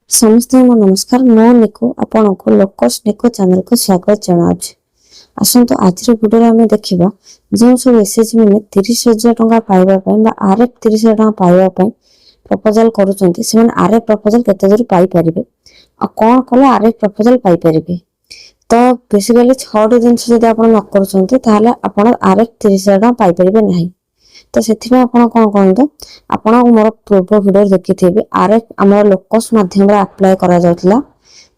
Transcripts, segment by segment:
समस्त नमस्कार मो निको आपण को लोकस निको चैनल को स्वागत जनाउछि। आसंतो आज वीडियो आम देखा जो सब एसएचजी मैंने 30,000 टंका पाइबा बा आरएफ 30,000 टंका पाइबा प्रपोजल करूछंती से आरएफ प्रपोजल केते दूर पाई परिबे आ कोन कले आरएफ प्रपोजल पाई परिबे। तो बेसिकली 6 दिन जदि आपण न करूछंती ताहाले आपण आरएफ 30,000 टंका पाई परिबे नाही। तो से कौन कहतु आपण मोर पूर्व भिडियो देखी आरएफ आम लोकस माध्यम अप्लाई करा जाउतला।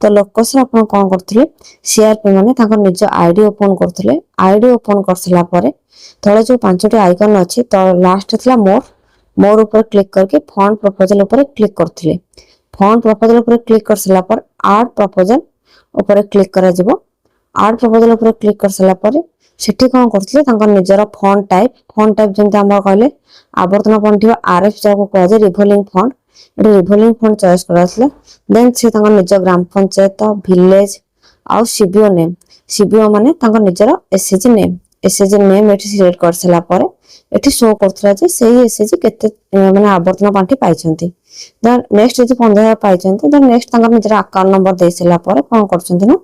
तो लोकस कौन करते सीआरपी माने निज आईडी ओपन करते आईडी ओपन कर तले जो 5टी आइकन अच्छी तो लास्ट था मोर ऊपर क्लिक करके फंड प्रपोजल ऊपर क्लिक करते फंड प्रपोजल ऊपर क्लिक कर सारा पर आड प्रपोजल ऊपर क्लिक करा जिवो। आड प्रपोजल ऊपर क्लिक कर सारा पर सेठी कौन करते निजर फंड टाइप जमी आम कहले आवर्तन फंड थी आरएफ जहाँ कहुए रिभोल्विंग फंड ये रिभोल्विंग फंड चॉइस कराइले। देन से निज ग्राम पंचायत विलेज आउ सीबीओ नेम सीबीओ माने निजर एसएचजी नेम ये सिलेक्ट कर सारा पर ये शो करथला जे सेही एसएचजी केते माने आवर्तन पांठी पाइछंती। देन नेक्स्ट जे 15,000 पाइछंती देन नेक्स्ट निजर अकाउंट नंबर दे सारा पर कौन करछंती ना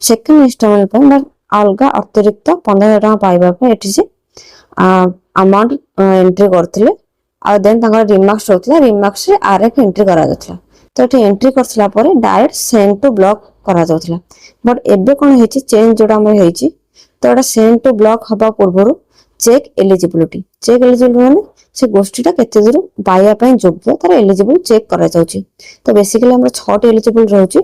सेकंड इंस्टॉलमेंट पर अलग अतिरिक्त 15,000 टका पाइबा ये अमाउंट एंट्री करथिले आ देन रिमार्क्स होतला रिमार्क्स रे आरएफ एंट्री करा जातला। तो ये एंट्री करथला पर डायरेक्ट सेंड टू ब्लॉक करा जातला। बट एबे कोन हेची चेंज जोडा हमर हेची तो एटा सेंड टू ब्लॉक हबा पूर्वरु चेक एलिजिबिलिटी माने से गोष्ठीटा केते दूर पाइबा पय योग्य तार एलिजिबल चेक करा जाउची। तो बेसिकली हमर 6टी एलिजिबल रहउची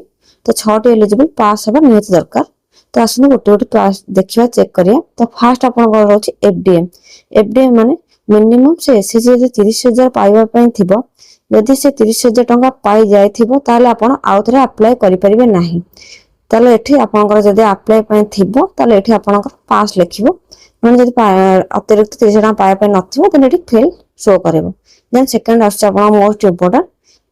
तो 6टी एलिजिबल पास हबा नियत दरकार। तो आसने गोटे गोटे पास देखिया चेक करिया। तो फास्ट आपण को रहउची एफडीएम माने मिनिमम से एसएचजी जे 30,000 पाइबा पय थिबो यदि से 30,000 टंका पाई जाय थिबो ताले आपण आउथरे अप्लाई करि परिबे नाही। ताले एठी आपण जदि अप्लाई पय थिबो ताले एठी आपण पास लिखिबो माने जदि अतिरिक्त 30,000 टंका पाइबा पय नथिबो ताले एठी फेल शो करबो। देन सेकंड आछा आपण मोस्ट इंपोर्टेंट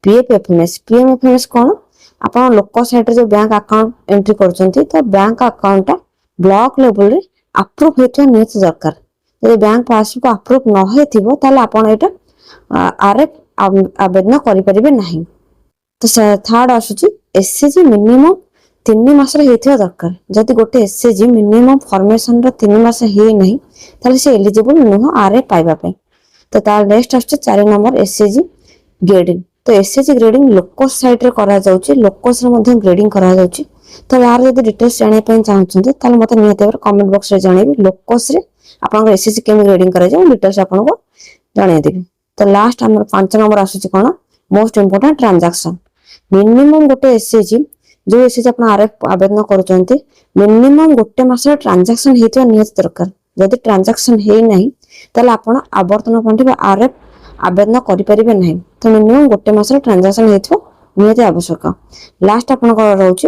पीएमएफएमएस कोन आपण लोकल साइट रे जो बैंक अकाउंट एंट्री करछंती तो बैंक अकाउंट ब्लॉक लेवल रे अप्रूव हेतु नियत दरकार। यदि बैंक पासबुक अप्रूव न हेथिबो ताले आपण एटा आरएफ आवेदन करि परिबे नाही। तो थर्ड आसुची एसएचजी मिनिमम 3 मास रे हेथिबा दरकार। जदि गोटे एसएचजी मिनिमम फॉर्मेशन रो 3 मास हे नहीं ताले से एलिजिबल नुह आरएफ पाइबा पे। तो तार नेक्स्ट आसुची 4 नंबर एसएचजी ग्रेडिंग। तो एसएचजी ग्रेडिंग लोकस साइट रे करा जाउची लोकस रे मध्ये ग्रेडिंग करा जाउची। तो यार यदि डिटेल्स जाने पे चाहछन्ते ताले मते नियते कमेंट बॉक्स रे जणेबी लोकस रे आपन एसएचजी केम ग्रेडिंग करा जाउ डिटेल्स आपन को जणे देबी। तो लास्ट हमर 5 नंबर आसुची कोन मोस्ट इंपोर्टेंट ट्रांजैक्शन मिनिमम गोटे एसएचजी जो एसएचजी आपन आरएफ आवेदन करूचंती मिनिमम गोटे मास रे ट्रांजैक्शन हेतिया नियत दरकार। यदि ट्रांजैक्शन हे नाही ताले आपन आवर्तन फंड आरएफ आवेदन करि परिबे नाही। तो मिनिमम गोटे मास रे ट्रांजैक्शन हेतिबो नियत आवश्यक। लास्ट आपन को रहउची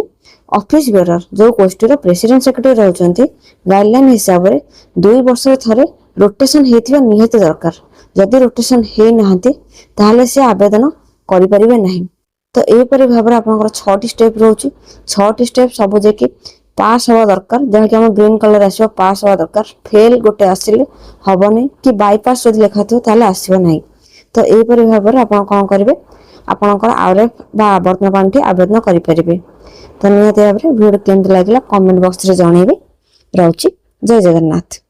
ऑफिस बेरर जो गोष्ठी रो प्रेसिडेंट सेक्रेटरी रहउचंती गाइडलाइन हिसाब रे 2 वर्ष रे थरे रोटेशन हेतिबा नियत दरकार। जदि रोटेशन हे नाहंती ताहाले से आवेदन करि परिबे नाही। तो ए परि भाबर आपनकर 6टी स्टेप रहउची 6टी स्टेप सब जे कि पास हवा दरकार जहा कि हम ग्रीन कलर आसीबो पास हवा दरकार। फेल गोटे आसिले हबनी कि बाईपास जदि लिखाथो ताहाले आसीबो नाही। तो ए परि भाबर आपन कोन करिवे आपनकर आरएफ बा आवर्तन पांठी आवेदन करि परिबे। तो नियत भाବରେ वीडियो केमति लागला कमेंट बॉक्स रे जणेबे। रहउची जय जगन्नाथ।